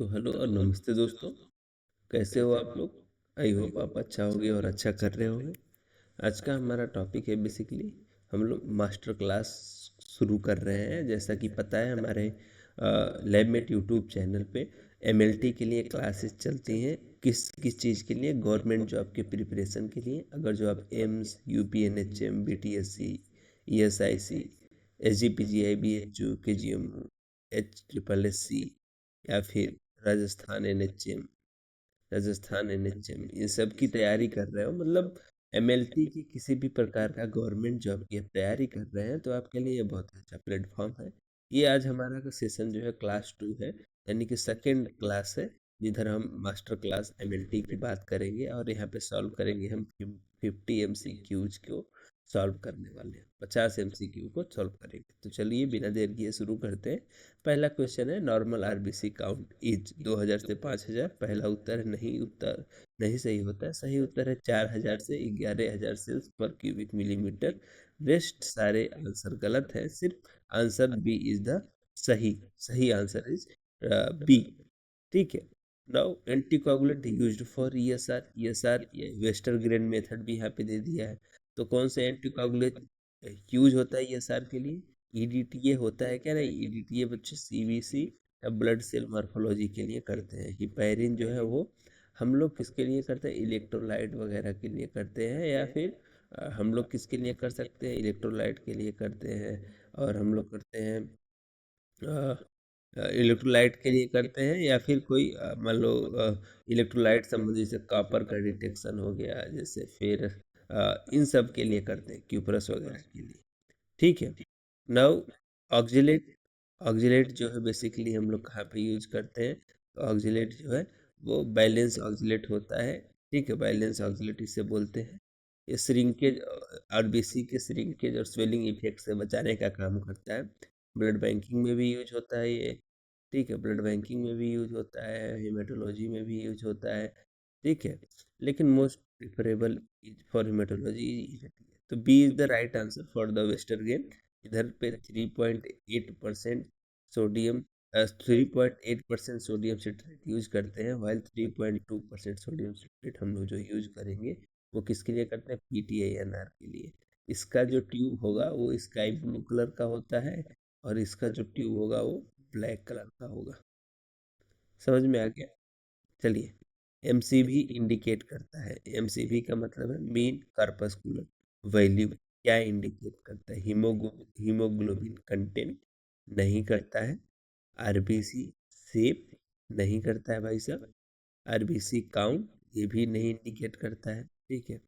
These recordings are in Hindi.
तो हेलो और नमस्ते दोस्तों। कैसे हो आप लोग? आई होप आप अच्छा होगे और अच्छा कर रहे होंगे। आज का हमारा टॉपिक है बेसिकली हम लोग मास्टर क्लास शुरू कर रहे हैं। जैसा कि पता है हमारे लैबमेट यूट्यूब चैनल पे एमएलटी के लिए क्लासेस चलती हैं। किस किस चीज़ के लिए? गवर्नमेंट जॉब के प्रिपरेशन के लिए। अगर जो आप AIIMS, UPNHM, BTSC, ESIC, SGPGI, BHU, KGM, H triple SC या फिर राजस्थान एनएचएम, इन सब की तैयारी कर रहे हो, मतलब एमएलटी की किसी भी प्रकार का गवर्नमेंट जॉब की आप तैयारी कर रहे हैं, तो आपके लिए ये बहुत अच्छा प्लेटफॉर्म है। ये आज हमारा का सेशन जो है क्लास 2 है, यानी कि सेकेंड क्लास है, जिधर हम मास्टर क्लास एमएलटी की बात करेंगे और यहाँ पे सॉल्व करेंगे हम 50 एमसीक्यूज को सॉल्व करने वाले हैं। 50 एमसीक्यू को सॉल्व करेंगे। तो चलिए बिना देर किए शुरू करते हैं। पहला क्वेश्चन है, नॉर्मल आरबीसी काउंट इज 2000 से 5000। पहला उत्तर है नहीं, उत्तर नहीं सही होता है। सही उत्तर है 4000 से 11000 सेल्स पर क्यूबिक मिलीमीटर। रेस्ट सारे आंसर गलत है, सिर्फ आंसर बी इज द सही सही आंसर इज बी। ठीक है। Now anticoagulant used for ESR. ESR Westergren method भी यहाँ पे दे दिया है। तो कौन सा एंटीकोगुलेंट यूज होता है ईएसआर के लिए? ईडीटीए होता है क्या? नहीं, ईडीटीए बच्चे सीवीसी या ब्लड सेल मॉर्फोलॉजी के लिए करते हैं। हिपैरिन जो है वो हम लोग किसके लिए करते हैं? इलेक्ट्रोलाइट वगैरह के लिए करते हैं, या फिर हम लोग किसके लिए कर सकते हैं? इलेक्ट्रोलाइट के लिए करते हैं। और हम लोग करते हैं इलेक्ट्रोलाइट के लिए करते हैं, या फिर कोई मान लो इलेक्ट्रोलाइट संबंधी जैसे कॉपर का डिटेक्शन हो गया, जैसे फिर इन सब के लिए करते हैं, क्यूप्रस वगैरह के लिए। ठीक है। Now oxalate. ऑक्जिलेट जो है बेसिकली हम लोग कहाँ पे यूज करते हैं? तो ऑक्जिलेट जो है वो बैलेंस ऑक्जिलेट होता है। ठीक है, बैलेंस ऑक्जिलेट इसे बोलते हैं। ये श्रिंकेज, आरबीसी के श्रिंकेज और स्वेलिंग इफेक्ट से बचाने का काम करता है। ब्लड बैंकिंग में भी यूज होता है ये। ठीक है, ब्लड बैंकिंग में भी यूज होता है, हेमेटोलॉजी में भी यूज होता है। ठीक है, लेकिन मोस्ट प्रिफरेबल फॉर हेमेटोलॉजी। तो B is the right answer for the western. इधर पे 3.8% सोडियम, 3.8% सोडियम सिट्रेट यूज करते हैं, वाइल 3.2% सोडियम सिट्रेट हम लोग जो यूज करेंगे वो किसके लिए करते हैं? पीटीआईएनआर के लिए। इसका जो ट्यूब होगा वो स्काई ब्लू कलर का होता है, और इसका जो ट्यूब होगा वो ब्लैक कलर का होगा। समझ में आ गया? चलिए, एमसीवी इंडिकेट करता है। एमसीवी का मतलब है मीन कार्पस्कुलर वैल्यू। क्या इंडिकेट करता है? हीमोग्लोबिन कंटेंट नहीं करता है। आरबीसी शेप नहीं करता है भाई साहब। आरबीसी काउंट ये भी नहीं इंडिकेट करता है। ठीक है।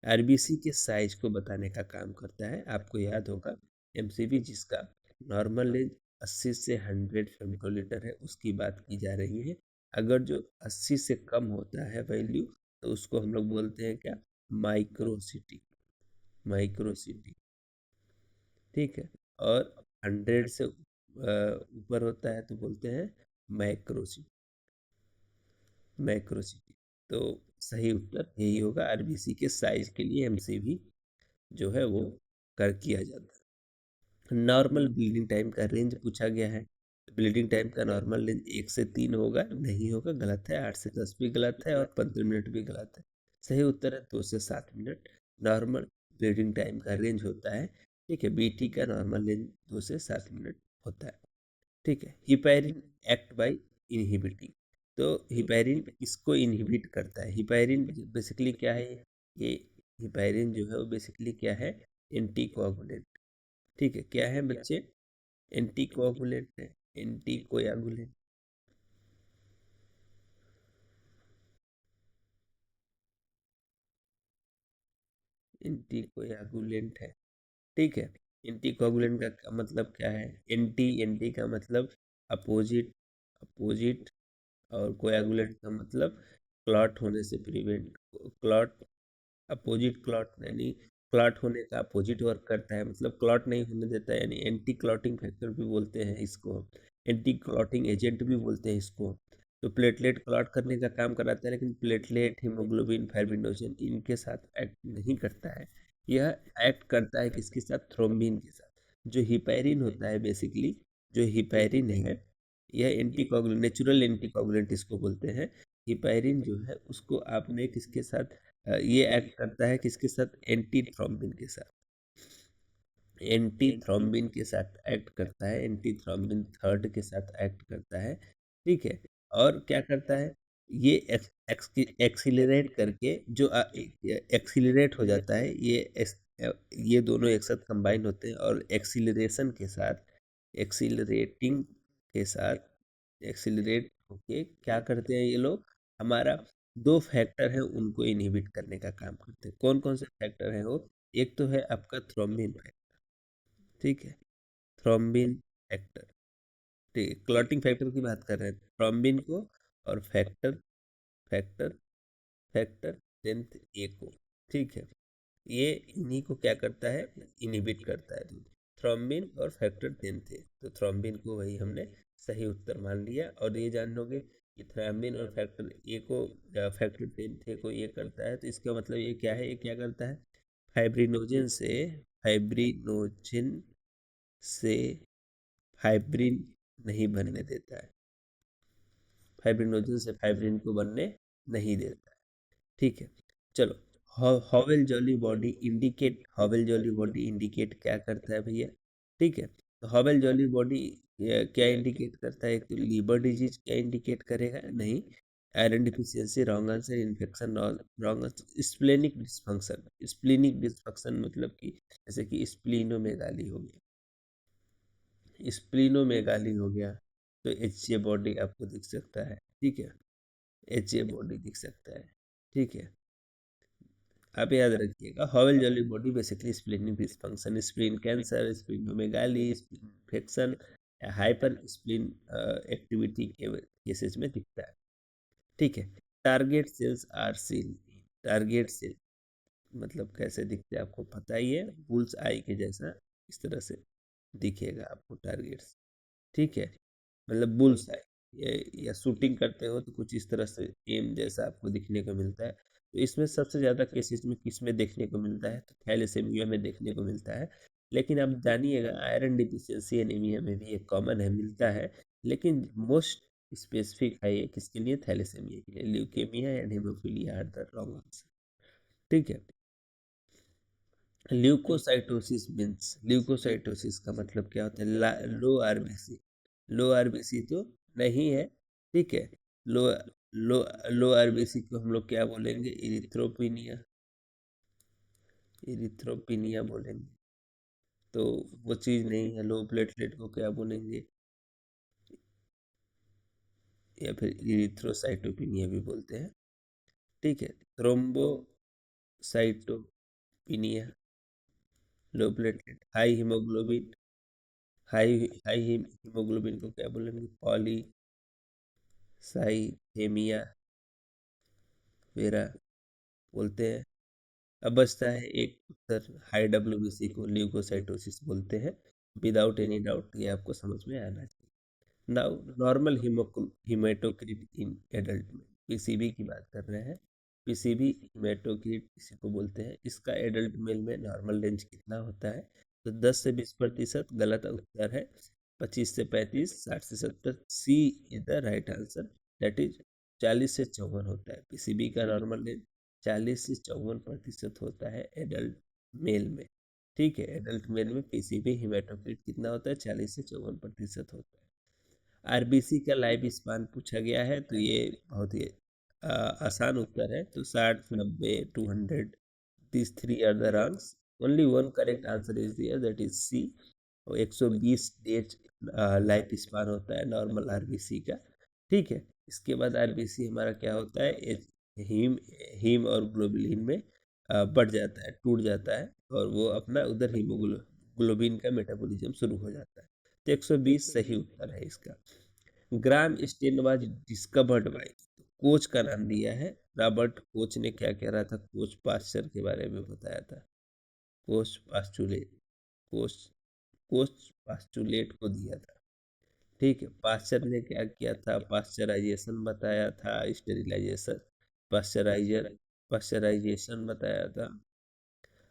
आरबीसी के साइज को बताने का काम करता है। आपको याद होगा एमसीवी जिसका नॉर्मल रेंज 80 से 100 फेमिटोलीटर है उसकी बात की जा रही है। अगर जो 80 से कम होता है वैल्यू, तो उसको हम लोग बोलते हैं क्या? माइक्रोसिटी। माइक्रोसिटी। ठीक है। और 100 से ऊपर होता है तो बोलते हैं मैक्रोसिटी। मैक्रोसिटी। तो सही उत्तर यही होगा। आरबीसी के साइज के लिए एमसीवी जो है वो कर किया जाता है। नॉर्मल ब्लीडिंग टाइम का रेंज पूछा गया है। ब्लीडिंग टाइम का नॉर्मल रेंज 1 से 3 होगा, नहीं होगा, गलत है। 8 से 10 भी गलत है, और 15 मिनट भी गलत है। सही उत्तर है 2 से 7 मिनट नॉर्मल ब्लीडिंग टाइम का रेंज होता है। ठीक है, बीटी का नॉर्मल रेंज 2 से 7 मिनट होता है। ठीक है। Heparin act by inhibiting. तो हिपैरिन किसको इनहिबिट करता है? हिपैरिन बेसिकली क्या है? ये हिपैरिन जो है वो बेसिकली क्या है? एंटीकोआगुलेंट। ठीक है, क्या है बच्चे? एंटीकोआगुलेंट है। एंटीकोआगुलेंट। एंटीकोआगुलेंट है। ठीक है। एंटीकोआगुलेंट का मतलब क्या है? एंटी, एंटी का मतलब अपोजिट, अपोजिट। और कोएगुलेंट का मतलब क्लॉट होने से प्रिवेंट। क्लॉट, अपोजिट क्लॉट, यानी क्लॉट होने का अपोजिट वर्क करता है, मतलब क्लॉट नहीं होने देता है, यानी एंटी क्लॉटिंग फैक्टर भी बोलते हैं इसको। एंटी क्लॉटिंग एजेंट भी बोलते हैं इसको। तो प्लेटलेट क्लॉट करने का काम कराता है, लेकिन प्लेटलेट, हीमोग्लोबिन, फाइब्रिनोजन इनके साथ एक्ट नहीं करता है। यह एक्ट करता है किसके साथ? थ्रोम्बिन के साथ। जो हिपैरिन होता है बेसिकली, जो हिपैरिन है यह नेचुरल एंटीकोगुलेंट इसको बोलते हैं। हिपैरिन जो है उसको आपने किसके साथ ये एक्ट करता है, किसके साथ, एंटी थ्रोम्बिन के साथ, एंटी थ्रोम्बिन के साथ एक्ट करता है, एंटी थ्रोम्बिन थर्ड के साथ एक्ट करता है, ठीक है। और क्या करता है, ये एक्सिलरेट करके जो एक्सिलरेट हो जाता है, ये दोनों एक साथ कंबाइन होते हैं और एक्सिलरेशन के साथ, एक्सिलरेटिंग के साथ, एक्सिलरेट होके क्या करते हैं ये लोग, हमारा दो फैक्टर है उनको इनहिबिट करने का काम करते हैं। कौन कौन से फैक्टर है वो, एक तो है आपका थ्रोम्बिन फैक्टर, ठीक है, थ्रोम्बिन फैक्टर, ठीक है, क्लॉटिंग फैक्टर की बात कर रहे हैं, थ्रोम्बिन को और factor, factor factor tenth A को, ठीक है, ये इन्हीं को क्या करता है, इनहिबिट करता है, थ्रोम्बिन और फैक्टर टेंथ ए। तो थ्रोम्बिन को वही हमने सही उत्तर मान लिया। और ये जान लोगे कि थ्रोम्बिन और फैक्टर ए को, फैक्टर टेंथ ए को ये करता है, तो इसका मतलब ये क्या है, ये क्या करता है, फाइब्रिनोजन से, फाइब्रिनोजन से फाइब्रिन नहीं बनने देता है, फाइब्रिनोजन से फाइब्रिन को बनने नहीं देता है, ठीक है। चलो, हॉवेल Jolly body indicate, हॉवेल Jolly body indicate क्या करता है भैया, ठीक है। तो हॉवेल जॉली बॉडी क्या इंडिकेट करता है, एक तो लीवर डिजीज क्या इंडिकेट करेगा, नहीं, iron deficiency, wrong answer, infection, wrong answer, splenic dysfunction, splenic dysfunction मतलब कि जैसे कि स्प्लीनोमेगाली हो गया, स्प्लीनोमेगाली हो गया, तो एच ए बॉडी आपको दिख सकता है, ठीक है, एच ए बॉडी दिख सकता है, ठीक है। आप याद रखिएगा, Howell Jolly body basically splenic dysfunction, spleen cancer, splenomegaly, spleen infection या हाइपर स्प्लीन एक्टिविटी के केसेस में दिखता है, ठीक है। Target cells are seen, target cell मतलब कैसे दिखते हैं आपको पता ही है, बुल्स आई के जैसा इस तरह से दिखेगा आपको टारगेट्स, ठीक है, मतलब बुल्स आई, या शूटिंग करते हो तो कुछ इस तरह से एम जैसा आपको दिखने को मिलता है। तो इसमें सबसे ज़्यादा केसेस में किस में देखने को मिलता है, तो थैलेसेमिया में देखने को मिलता है। लेकिन आप जानिएगा आयरन डिफिशियंसी एनीमिया में भी एक कॉमन है, मिलता है, लेकिन मोस्ट स्पेसिफिक है ये किसके लिए, थैलेसेमिया के लिए, leukaemia and haemophilia are the wrong answer, ठीक है। ल्यूकोसाइटोसिस मीन्स, ल्यूकोसाइटोसिस का मतलब क्या होता है, लो आरबीसी, लो आरबीसी तो नहीं है, ठीक है, लो लो लो आरबीसी को हम लोग क्या बोलेंगे, इरिथ्रोपिनिया, इरिथ्रोपिनिया बोलेंगे, तो वो चीज़ नहीं है। लो प्लेटलेट को क्या बोलेंगे, या फिर इरिथ्रोसाइटोपिनिया भी बोलते हैं, ठीक है। Thrombocytopenia, low platelet, high haemoglobin, high haemoglobin को क्या बोलेंगे, पॉलीसाइथेमिया वेरा बोलते हैं। अब बचता है एक उत्तर, हाई डब्ल्यूबीसी को ल्यूकोसाइटोसिस बोलते हैं, विदाउट एनी डाउट, ये आपको समझ में आना चाहिए। Now normal haematocrit in adult में, पीसीबी की बात कर रहे हैं, पीसीबी हिमेटोक्रिट किसी को बोलते हैं, इसका एडल्ट मेल में नॉर्मल रेंज कितना होता है, तो 10 से 20% गलत उत्तर है, 25 से 35, 60 से 70, C is the right answer, that is 40 से 54 होता है पीसीबी का नॉर्मल रेंज, 40 से 54% होता है एडल्ट मेल में, ठीक है। एडल्ट मेल में पीसीबी हिमेटोक्रिट कितना होता है, 40 से 54% होता है। आरबीसी का लाइफ स्पान पूछा गया है, तो ये बहुत ही आसान उत्तर है, तो 60, 90, 200, these three are the wrongs, only one correct answer is there, that is C, और 120 डेज लाइफ स्पान होता है नॉर्मल आरबीसी का, ठीक है। इसके बाद आरबीसी हमारा क्या होता है, हीम हीम और ग्लोबुलिन में बढ़ जाता है, टूट जाता है, और वो अपना उधर हीमोग्लोबिन का मेटाबॉलिज्म शुरू हो जाता है, तो 120 सही उत्तर है इसका। Gram stain was discovered by, Koch का नाम दिया है, रॉबर्ट कोच ने क्या कह रहा था, कोच पास्चर के बारे में बताया था, कोच पास्चुलेट, कोच कोच पास्चुलेट को दिया था, ठीक है। पास्चर ने क्या किया था, पास्चराइजेशन बताया था, स्टेरिलाइजेशन, पास्चराइजर पास्चराइजेशन बताया था,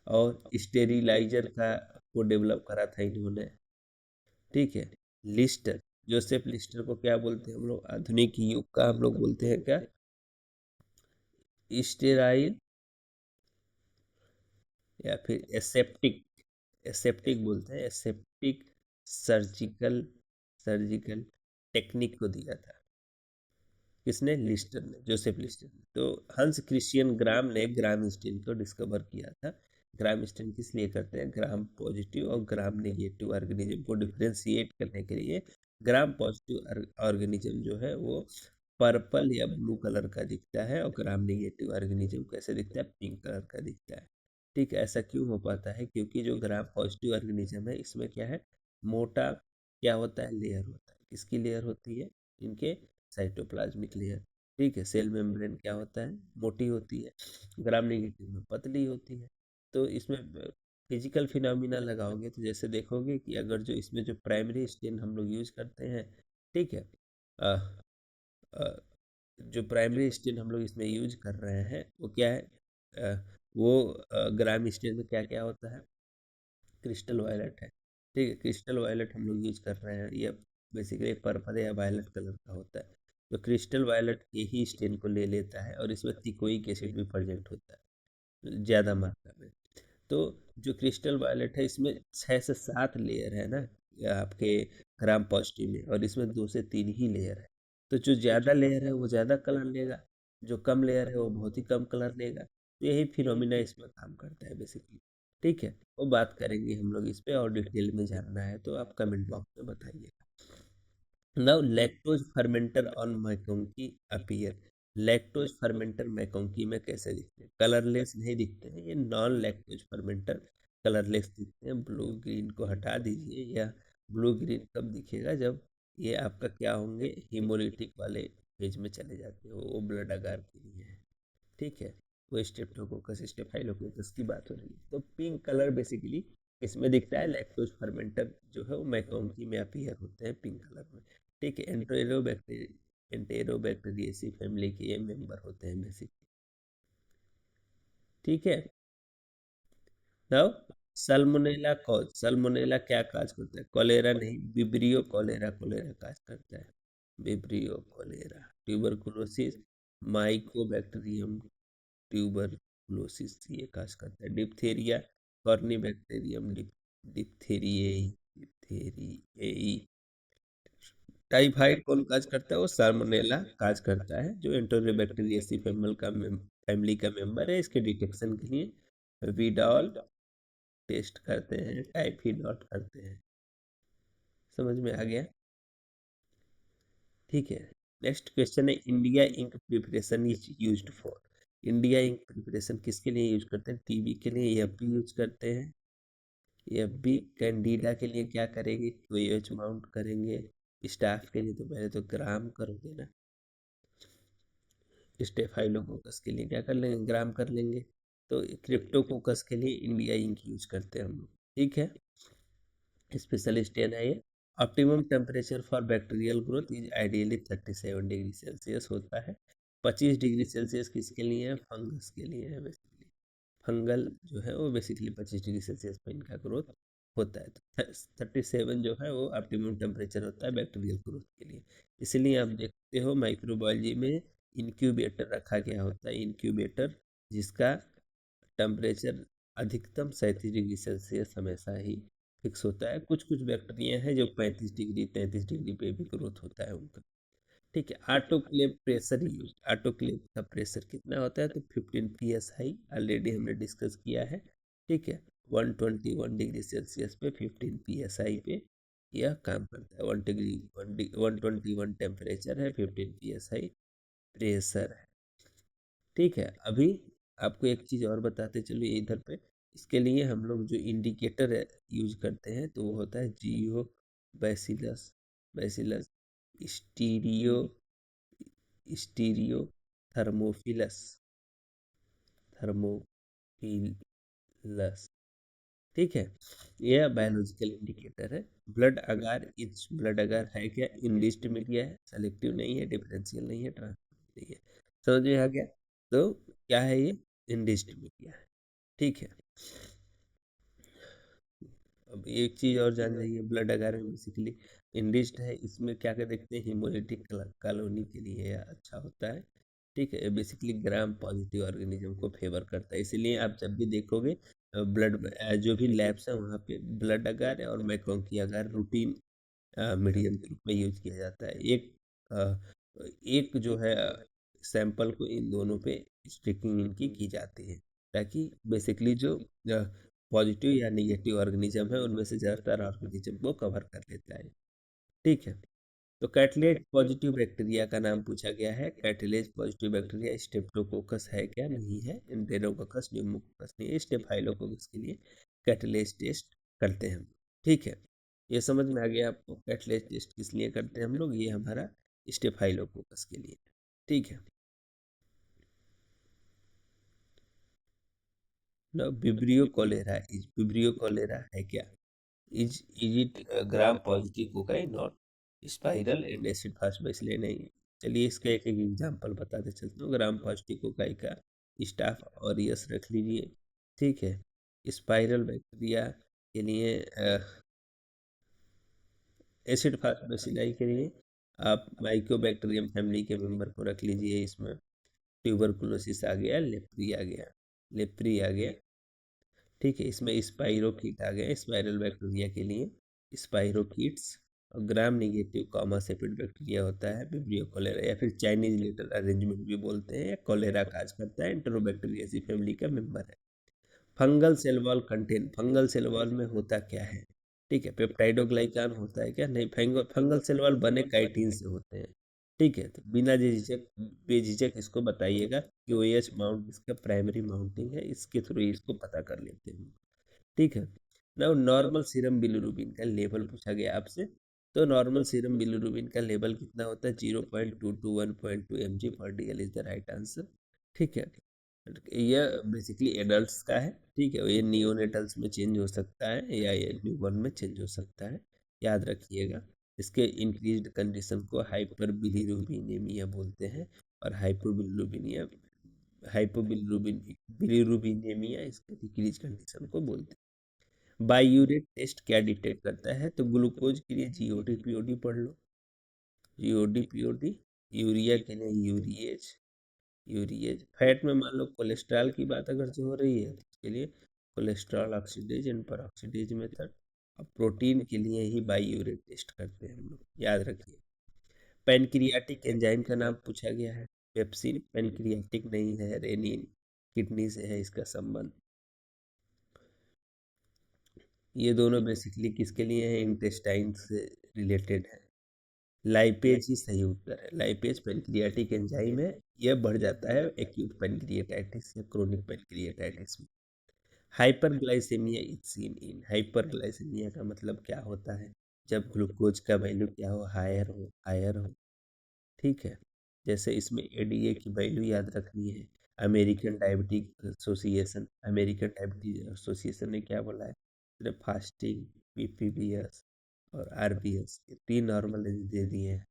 और स्टेरिलाइजर का को डेवलप करा था इन्होंने, ठीक है, लिस्टर, जोसेफ लिस्टर को क्या बोलते हैं हम लोग, आधुनिक युग का हम लोग बोलते हैं क्या, स्टेराइल या फिर एसेप्टिक, एसेप्टिक बोलते हैं, एसेप्टिक सर्जिकल, सर्जिकल टेक्निक को दिया था। किसने, लिस्टर ने, जोसेफ लिस्टर ने। तो हंस क्रिश्चियन ग्राम ने ग्राम स्टेन को डिस्कवर किया था। ग्राम स्टेन किस लिए करते हैं, ग्राम पॉजिटिव और ग्राम नेगेटिव ऑर्गेनिज्म को डिफ्रेंशिएट करने के लिए। ग्राम पॉजिटिव ऑर्गेनिज्म जो है वो पर्पल या ब्लू कलर का दिखता है, और ग्राम नेगेटिव ऑर्गेनिज्म कैसे दिखता है, पिंक कलर का दिखता है। ठीक है, ऐसा क्यों हो पाता है, क्योंकि जो ग्राम पॉजिटिव ऑर्गेनिज्म है इसमें क्या है, मोटा क्या होता है, लेयर होता है। किसकी लेयर होती है, इनके साइटोप्लाज्मिक लेयर। ठीक है, सेल मेम्ब्रेन क्या होता है, मोटी होती है, ग्राम नेगेटिव में पतली होती है। तो इसमें फिजिकल फिनोमिना लगाओगे तो जैसे देखोगे कि अगर जो इसमें जो प्राइमरी स्टेन हम लोग यूज करते हैं, ठीक है, अ, अ, जो प्राइमरी स्टेन हम लोग इसमें यूज कर रहे हैं वो क्या है, वो ग्राम स्टेन में क्या क्या होता है, क्रिस्टल वायलेट है। ठीक है, क्रिस्टल वायलेट हम लोग यूज कर रहे हैं, ये बेसिकली पर्पल या वायलेट कलर का होता है। तो क्रिस्टल वायलेट के ही स्टेन को ले लेता है, और इसमें तिकोइक एसिड भी प्रेजेंट होता है ज़्यादा मात्रा में। तो जो क्रिस्टल वायलेट है इसमें 6 से 7 लेयर है ना, या आपके ग्राम पॉजिटिव में, और इसमें 2 से 3 ही लेयर है। तो जो ज़्यादा लेयर है वो ज़्यादा कलर लेगा, जो कम लेयर है वो बहुत ही कम कलर लेगा। तो यही फिनोमिना इसमें काम करता है बेसिकली। ठीक है, वो बात करेंगे हम लोग इस पे, और डिटेल में जानना है तो आप कमेंट बॉक्स में बताइए। Now lactose fermenter on मैकोंकी appear. Lactose fermenter मैकोंकी में कैसे दिखते हैं, कलरलेस नहीं दिखते हैं, ये नॉन लैक्टोज फर्मेंटर कलरलेस दिखते हैं। ब्लू ग्रीन को हटा दीजिए, या ब्लू ग्रीन कब दिखेगा, जब ये आपका क्या होंगे, हीमोलिटिक वाले फेज में चले जाते हैं, वो ब्लड अगार के लिए है। ठीक है, वो स्ट्रेप्टोकोकस स्टेफाइलोकोकस की बात हो रही है। तो पिंक कलर बेसिकली इसमें दिखता है, लैक्टोज फर्मेंटर जो है वो मैकोंकी में अपीयर होते हैं पिंक कलर में। ठीक है, एंटेरोबैक्टीरियेसी फैमिली के ये मेंबर होते हैं बेसिकली। ठीक है, नाउ सल्मोनेला कॉज, सल्मोनेला क्या काज करता है, कोलेरा नहीं, विब्रियो कोलेरा, कोलेरा काज करता है, vibrio cholera. Tuberculosis, mycobacterium tuberculosis ये काज करता है। Diphtheria, corynebacterium diphtheriae, diphtheriae. Typhoid कौन काज करता है, वो साल्मोनेला काज करता है, जो एंटोरियोबैक्टीरियसी फैमिली का मेंबर है। इसके डिटेक्शन के लिए विडॉल टेस्ट करते हैं, टाइफिडॉट करते हैं। समझ में आ गया। ठीक है, नेक्स्ट क्वेश्चन है, India ink preparation is used for. India ink preparation किसके लिए यूज करते हैं, टीबी के लिए, एफ बी यूज करते हैं। एफ बी कैंडिडा के लिए क्या करेंगे, क्यूएच माउंट करेंगे। स्टाफ के लिए तो पहले तो ग्राम करोगे ना, स्टेफाइलोकोकस के लिए क्या कर लेंगे, ग्राम कर लेंगे। तो क्रिप्टोकोकस के लिए इंडिया इंक यूज करते हैं हम लोग। ठीक है, स्पेशल स्टेन है ये। Optimum temperature for bacterial growth is ideally 37 degree Celsius होता है। 25 डिग्री सेल्सियस किसके लिए है, फंगस के लिए है बेसिकली। फंगल जो है वो बेसिकली 25 डिग्री सेल्सियस पे इनका ग्रोथ होता है। तो 37 जो है वो ऑप्टिमम टेम्परेचर होता है बैक्टीरियल ग्रोथ के लिए। इसलिए आप देखते हो माइक्रोबायोलॉजी में इनक्यूबेटर रखा गया होता है, इनक्यूबेटर जिसका टेम्परेचर अधिकतम 37 डिग्री सेल्सियस हमेशा ही फिक्स होता है। कुछ कुछ बैक्टीरिया हैं जो 35 डिग्री 33 डिग्री पे भी ग्रोथ होता है उनका। ठीक है, ऑटोक्लेव प्रेशर यूज, ऑटोक्लेव का प्रेशर कितना होता है, तो 15 psi ऑलरेडी हमने डिस्कस किया है। ठीक है, 121 डिग्री सेल्सियस पे 15 psi पे यह काम करता है। 121 टेम्परेचर है, 15 psi प्रेशर है। ठीक है, अभी आपको एक चीज़ और बताते चलिए इधर पे। इसके लिए हम लोग जो इंडिकेटर यूज करते हैं तो वो होता है geobacillus, bacillus stearo, stearothermophilus, thermophilus. ठीक है, यह बायोलॉजिकल इंडिकेटर है। Blood agar, each blood agar है क्या, इंडिस्ट मीडिया है, सेलेक्टिव नहीं है, डिफरेंशियल नहीं है, ट्रांसमिट नहीं है। समझ में आ गया। तो क्या है ये, इंडिस्ट मीडिया है। ठीक है, अब एक चीज़ और जान जाइए, ब्लड अगर बेसिकली इनरिच्ड है, इसमें क्या क्या देखते हैं, हिमोलिटिक कॉलोनी के लिए यह अच्छा होता है। ठीक है, बेसिकली ग्राम पॉजिटिव ऑर्गेनिज्म को फेवर करता है, इसीलिए आप जब भी देखोगे ब्लड जो भी लैब्स है वहाँ पे ब्लड अगार और मैकोंकी अगार रूटीन मीडियम के रूप में यूज किया जाता है। अ, एक जो है सैंपल को इन दोनों पे स्टिकिंग इनकी की जाती है, ताकि बेसिकली जो पॉजिटिव या नेगेटिव ऑर्गेनिज्म है उनमें से ज़्यादातर ऑर्गेनिज्म को कवर कर लेता है। ठीक है, तो कैटलेट पॉजिटिव बैक्टीरिया का नाम पूछा गया है। कैटलेज पॉजिटिव बैक्टीरिया स्टेप्टोकोकस है क्या? नहीं है। एंटेरोकोकस न्यूमोकोकस नहीं है। स्टेफाइलोकोकस के लिए कैटलेज टेस्ट करते हैं हम। ठीक है, ये समझ में आ गया आपको कैटलेज टेस्ट किस लिए करते हैं हम लोग? ये हमारा स्टेफाइलोकोकस के लिए। ठीक है ना। Vibrio cholera, is vibrio cholera है क्या? Is it gram positive cocci? Not. Spiral and acid fast इसलिए नहीं। चलिए इसका एक एक एग्जांपल बताते चलते हूँ। ग्राम पॉजिटिव कोकाई का स्टाफ और यस रख लीजिए। ठीक है, स्पाइरल बैक्टीरिया के लिए एसिड फास्ट बेसिलाई के लिए आप माइकोबैक्टीरियम फैमिली के मेंबर को रख लीजिए। इसमें ट्यूबरकुलोसिस आ गया, लेप्री आ गया, लेप्री आ गया। ठीक है, इसमें स्पाइरोकीट आ गया स्पाइरल बैक्टीरिया के लिए, स्पाइरोकीट्स। और ग्राम निगेटिव कॉमा सेपिड बैक्टीरिया होता है विब्रियो कोलेरा, या फिर चाइनीज लिटर अरेंजमेंट भी बोलते हैं, या कोलेरा काज करता है, एंटेरोबैक्टीरियासी फैमिली का मेंबर है। Fungal cell wall contain, fungal cell wall में होता क्या है? ठीक है, पेप्टाइडोग्लाइकान होता है क्या? नहीं, फंगल सेल वॉल बने काइटिन से होते हैं। ठीक है, तो बिना झिझक बेझिझक इसको बताइएगा कि ओ एच माउंट इसका प्राइमरी माउंटिंग है, इसके थ्रू इसको पता कर लेते हैं। ठीक है ना। नॉर्मल सीरम बिलिरुबिन का लेवल पूछा गया आपसे, तो नॉर्मल सीरम बिलिरुबिन का लेवल कितना होता है? 0.2 to 1.2 mg पर D L is the right answer. ठीक है, यह बेसिकली एडल्ट्स का है। ठीक है, ये नियोनेटल्स में चेंज हो सकता है या ये न्यूबॉर्न में चेंज हो सकता है, याद रखिएगा। इसके इंक्रीज्ड कंडीशन को हाइपर बिलिरुबिनेमिया बोलते हैं, और हाइपोबिलिरुबिनिया हाइपोबिलिरुबिन बिलिरुबिनेमिया इसके डिक्रीज कंडीशन को बोलते हैं। बायूरेट टेस्ट क्या डिटेक्ट करता है? तो ग्लूकोज के लिए जीओडी पीओडी पढ़ लो, जीओडी पीओडी। यूरिया के लिए यूरिएज, यूरिएज। फैट में मान लो कोलेस्ट्रॉल की बात अगर जो हो रही है तो उसके लिए cholesterol oxidase and peroxidase method. अब प्रोटीन के लिए ही बायूरेट टेस्ट करते हैं हम लोग, याद रखिए। पैनक्रियाटिक एंजाइम का नाम पूछा गया है। पेप्सिन पैनक्रियाटिक नहीं है, रेनिन किडनी से है इसका संबंध। ये दोनों बेसिकली किसके लिए है? इंटेस्टाइन से रिलेटेड है। लाइपेज ही सही उत्तर है। लाइपेज पैनक्रियाटिक एंजाइम है, यह बढ़ जाता है एक्यूट पैनक्रिएटाइटिस या क्रोनिक पैनक्रिएटाइटिस में। Hyperglycaemia is seen in, hyperglycaemia का मतलब क्या होता है? जब ग्लूकोज का वैल्यू क्या हो? हायर हो। ठीक है, जैसे इसमें एडीए की वैल्यू याद रखनी है। अमेरिकन डायबिटीज एसोसिएशन ने क्या बोला है? सिर्फ फास्टिंग, पीपीबीएस और आरबीएस ये 3 नॉर्मल रेंज दे दिए हैं।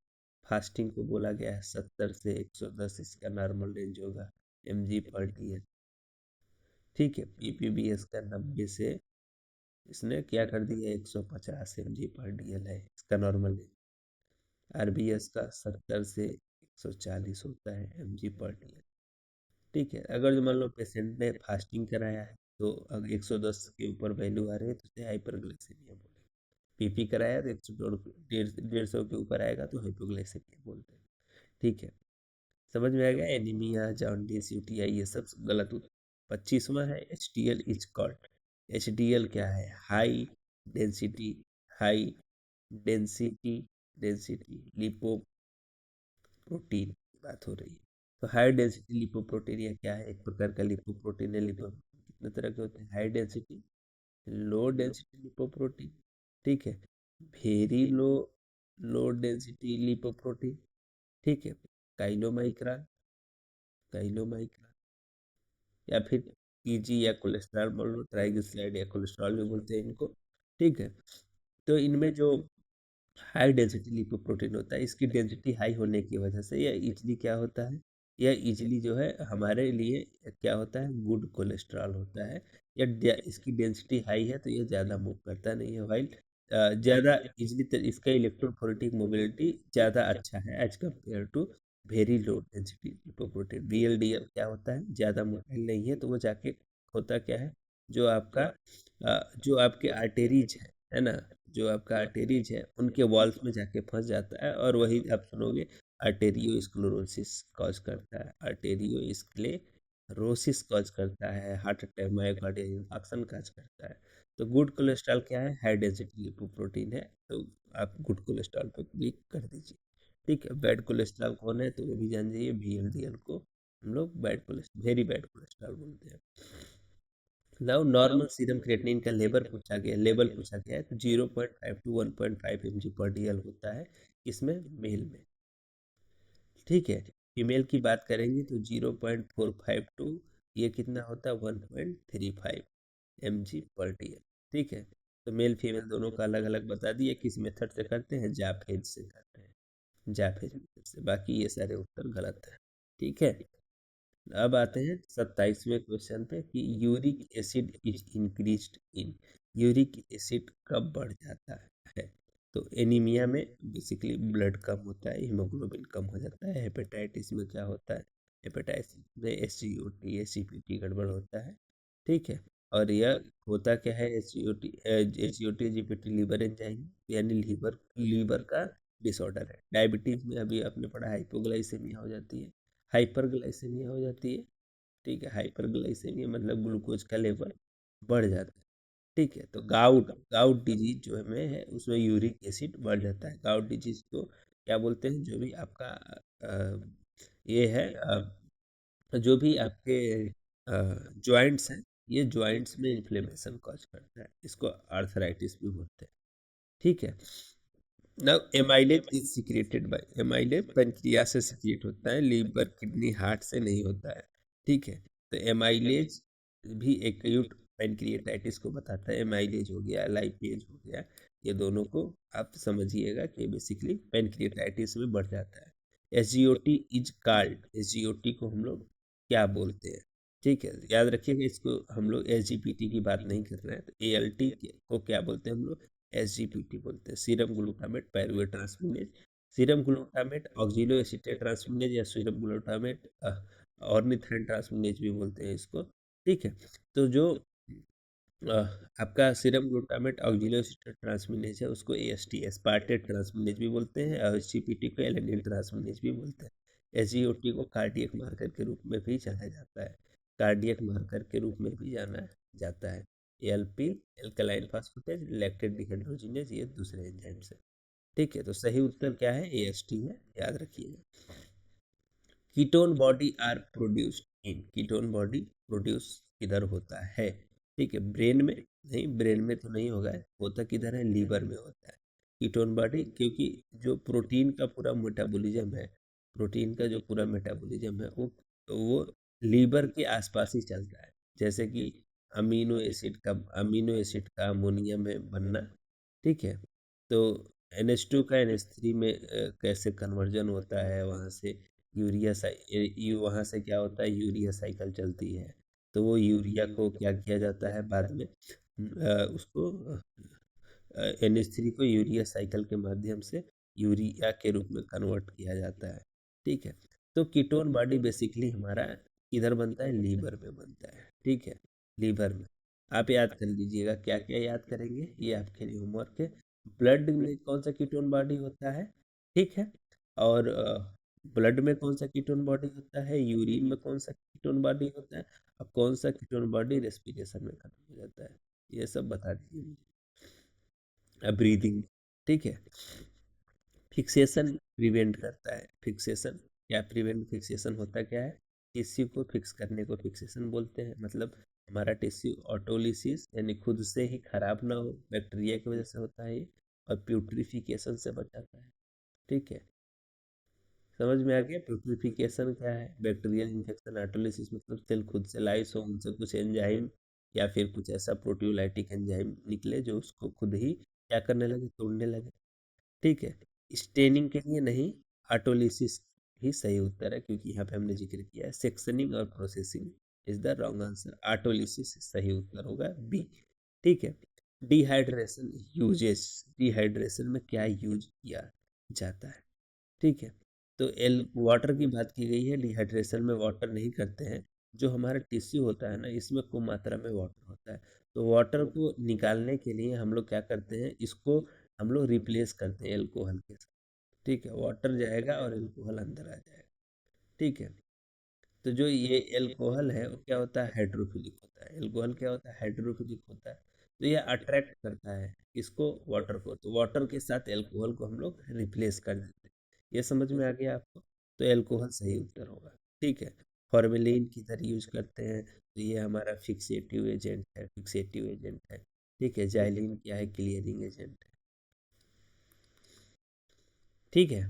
फास्टिंग को बोला गया है 70 से 110 इसका नॉर्मल रेंज होगा mg पर डी। ठीक है, पीपीबीएस का 90 से इसने क्या कर दिया 150 mg पर डीएल है इसका नॉर्मल रेंज। आरबीएस का 70 से 140 होता है mg पर डीएल। ठीक है, अगर जो मान लो पेशेंट ने फास्टिंग कराया है तो अगर 110 के ऊपर वैल्यू आ रही है तो उसे हाइपरग्लाइसेमिया बोलेंगे। पीपी कराया तो 150 के ऊपर आएगा तो हाइपोग्लाइसेमिया बोलते हैं। ठीक है, समझ में आ गया। एनीमिया, जॉन्डिस, यूटीआई ये सब गलत उत्तर। 25वां है H D L is called. H D L क्या है? High density, high density density lipoprotein की बात हो रही है। तो हाई डेंसिटी लिपोप्रोटीन या क्या है? एक प्रकार का लिपोप्रोटीन है। लिपोप्रोटीन कितने तरह के होते हैं? हाई डेंसिटी, लो डेंसिटी लिपोप्रोटीन। ठीक है, वेरी लो डेंसिटी लिपोप्रोटीन। ठीक है, काइलोमाइक्रान, काइलोमाइक्रान, या फिर टीजी या कोलेस्ट्रॉल बोल लो, ट्राइग्लिसराइड या कोलेस्ट्रॉल भी बोलते हैं इनको। ठीक है, तो इनमें जो हाई डेंसिटी लिपोप्रोटीन होता है, इसकी डेंसिटी हाई होने की वजह से यह इजली क्या होता है? यह इजली जो है हमारे लिए क्या होता है? गुड कोलेस्ट्रॉल होता है। या इसकी डेंसिटी हाई है तो ये ज़्यादा मूव करता नहीं है, वाइल ज़्यादा इजली इसका इलेक्ट्रोफोरेटिक मोबिलिटी ज़्यादा अच्छा है as compared to very low density lipoprotein. VLDL क्या होता है, ज़्यादा मोटाइल नहीं है, तो वो जाके होता क्या है, जो आपका जो आपके आर्टेरीज है ना, जो आपका आर्टेरीज है उनके वॉल्स में जाके फंस जाता है, और वही आप सुनोगे आर्टेरियोस्क्लेरोसिस कॉज करता है, आर्टेरियोस्क्लेरोसिस कॉज करता है, heart attack, myocardial infarction cause करता है। तो गुड कोलेस्ट्रॉल क्या है, हाई डेंसिटी लिपोप्रोटीन है, तो आप गुड कोलेस्ट्रॉल पे क्लिक कर दीजिए। ठीक है, बैड कोलेस्ट्रॉल कौन है, तो वो भी जान जाइए, VLDL को हम लोग bad cholesterol, very bad cholesterol बोलते हैं। नाउ नॉर्मल सीरम क्रिएटिनिन का लेवल पूछा गया है, तो 0.5 टू 1.5 mg/dl होता है, इसमें मेल में। ठीक है, फीमेल की बात करेंगे तो 0.45 टू ये कितना होता है 1.35 mg/dl। ठीक है, तो मेल फीमेल दोनों का अलग अलग बता दिए, किस मेथड से करते हैं, जाफेज से करते हैं, जाफेज मेथड से। बाकी ये सारे उत्तर गलत है। ठीक है, अब आते हैं 27वें क्वेश्चन पे कि uric acid is increased in, uric acid कब बढ़ जाता है, तो एनीमिया में बेसिकली ब्लड कम होता है, हीमोग्लोबिन कम हो जाता है। हेपेटाइटिस में क्या होता है, हेपेटाइटिस में SGOT SGPT गड़बड़ होता है। ठीक है, और यह होता क्या है, SGOT SGPT लीवर एंजाइम यानी लीवर का डिसऑर्डर है। डायबिटीज में अभी आपने पढ़ा हाइपोग्लाइसेमिया हो जाती है, हाइपरग्लाइसेमिया हो जाती है। ठीक है, हाइपरग्लाइसेमिया मतलब ग्लूकोज का लेवल बढ़ जाता है। ठीक है, तो गाउट गाउट डिजीज जो में है उसमें यूरिक एसिड बढ़ जाता है। गाउट डिजीज को क्या बोलते हैं, जो भी आपका ये है जो भी आपके जॉइंट्स हैं, ये जॉइंट्स में इन्फ्लेमेशन कॉज करता है, इसको आर्थराइटिस भी बोलते हैं। ठीक है, now amylase is secreted by, amylase pancreas से सिक्रेट होता है, लीवर किडनी हार्ट से नहीं होता है। ठीक है, तो एमाइलेज भी एक्यूट पेनक्रिएटाइटिस को बताता है, एमाइलेज हो गया, लाइपेज हो गया, ये दोनों को आप समझिएगा कि बेसिकली पेनक्रिएटाइटिस में बढ़ जाता है। SGOT इज कॉल्ड, SGOT को हम लोग क्या बोलते हैं, ठीक है, याद रखिएगा, इसको हम लोग SGPT की बात नहीं कर रहे हैं, तो ALT को क्या बोलते हैं हम लोग, SGPT बोलते हैं, serum glutamate pyruvate transaminase, serum glutamate oxalo acetate transaminase, या सीरम ग्लूटामेट ऑर्निथाइन ट्रांसमिनेज भी बोलते हैं इसको। ठीक है, तो जो आपका serum glutamate oxalo acetate transaminase है उसको AST एस्पार्टेट ट्रांसमिनेज भी बोलते हैं, और SGPT को एलेनिन ट्रांसमिनेज भी बोलते हैं। SGOT को कार्डियक मार्कर के रूप में भी जाना जाता है, कार्डियक मार्कर के रूप में भी जाना जाता है। ALP alkaline phosphatase lactate dehydrogenase, ये दूसरे एंजाइम्स है। ठीक है, तो सही उत्तर क्या है, AST है, याद रखिएगा। Ketone body are produced in, ketone body produce किधर होता है, ठीक है, ब्रेन में नहीं, ब्रेन में तो नहीं होगा, होता किधर है, लीवर में होता है कीटोन बॉडी, क्योंकि जो प्रोटीन का पूरा मेटाबॉलिज्म है, प्रोटीन का जो पूरा मेटाबॉलिज्म है वो लीवर के आसपास ही चलता है। जैसे कि अमीनो एसिड का अमोनिया में बनना। ठीक है, तो NH2 का NH3 में कैसे कन्वर्जन होता है, वहाँ से वहाँ से क्या होता है, यूरिया साइकिल चलती है, तो वो यूरिया को क्या किया जाता है बाद में, उसको NH3 को यूरिया साइकिल के माध्यम से यूरिया के रूप में कन्वर्ट किया जाता है। ठीक है, तो कीटोन बॉडी बेसिकली हमारा किधर बनता है, लीवर में बनता है। ठीक है, लीवर में। आप याद कर लीजिएगा, क्या क्या याद करेंगे, ये आपके लिए होमवर्क है। ब्लड में कौन सा कीटोन बॉडी होता है, ठीक है, और ब्लड में कौन सा कीटोन बॉडी होता है, यूरिन में कौन सा कीटोन बॉडी होता है, और कौन सा कीटोन बॉडी रेस्पिरेशन में खत्म हो जाता है, ये सब बता दीजिए मुझे। ब्रीदिंग। ठीक है, फिक्सेशन प्रिवेंट करता है, फिक्सेशन क्या प्रिवेंट, फिक्सेशन होता क्या है, टिश्यू को फिक्स करने को फिक्सेशन बोलते हैं, मतलब हमारा टिश्यू ऑटोलिसिस यानी खुद से ही खराब ना हो, बैक्टीरिया की वजह से होता है ये, और प्यूट्रिफिकेशन से बचाता है। ठीक है, समझ में आ गया, प्यूट्रिफिकेशन क्या है, बैक्टीरियल इन्फेक्शन, ऑटोलिसिस मतलब सेल खुद से लाइस हो, उनसे कुछ एंजाइम या फिर कुछ ऐसा प्रोटियोलाइटिक एंजाइम निकले जो उसको खुद ही क्या करने लगे, तोड़ने लगे। ठीक है, स्टेनिंग के लिए नहीं, ऑटोलिसिस ही सही उत्तर है, क्योंकि यहाँ पे हमने जिक्र किया है सेक्शनिंग और processing. Is the wrong answer. Autolysis सही उत्तर होगा बी। ठीक है। डिहाइड्रेशन यूजेस, डिहाइड्रेशन में क्या यूज किया जाता है? ठीक है। तो एल वाटर की बात की गई है, डिहाइड्रेशन में वाटर नहीं करते हैं। जो हमारा टिश्यू होता है ना, इसमें खूब मात्रा में वाटर होता है। तो वाटर को निकालने के लिए हम लोग क्या करते हैं, इसको हम लोग रिप्लेस करते हैं एल्कोहल के साथ। ठीक है, वाटर जाएगा और एल्कोहल अंदर आ जाएगा। ठीक है। तो जो ये एल्कोहल है वो क्या होता है, हाइड्रोफिलिक होता है। एल्कोहल क्या होता है, हाइड्रोफिलिक होता है। तो ये अट्रैक्ट करता है इसको, वाटर को। तो वाटर के साथ एल्कोहल को हम लोग रिप्लेस कर देते हैं। ये समझ में आ गया आपको? तो एल्कोहल सही उत्तर होगा। ठीक है। फॉर्मेलिन किधर यूज करते हैं, तो ये हमारा फिक्सेटिव एजेंट है, फिक्सेटिव एजेंट है। ठीक है। जाइलिन क्या है, क्लियरिंग एजेंट है। ठीक है।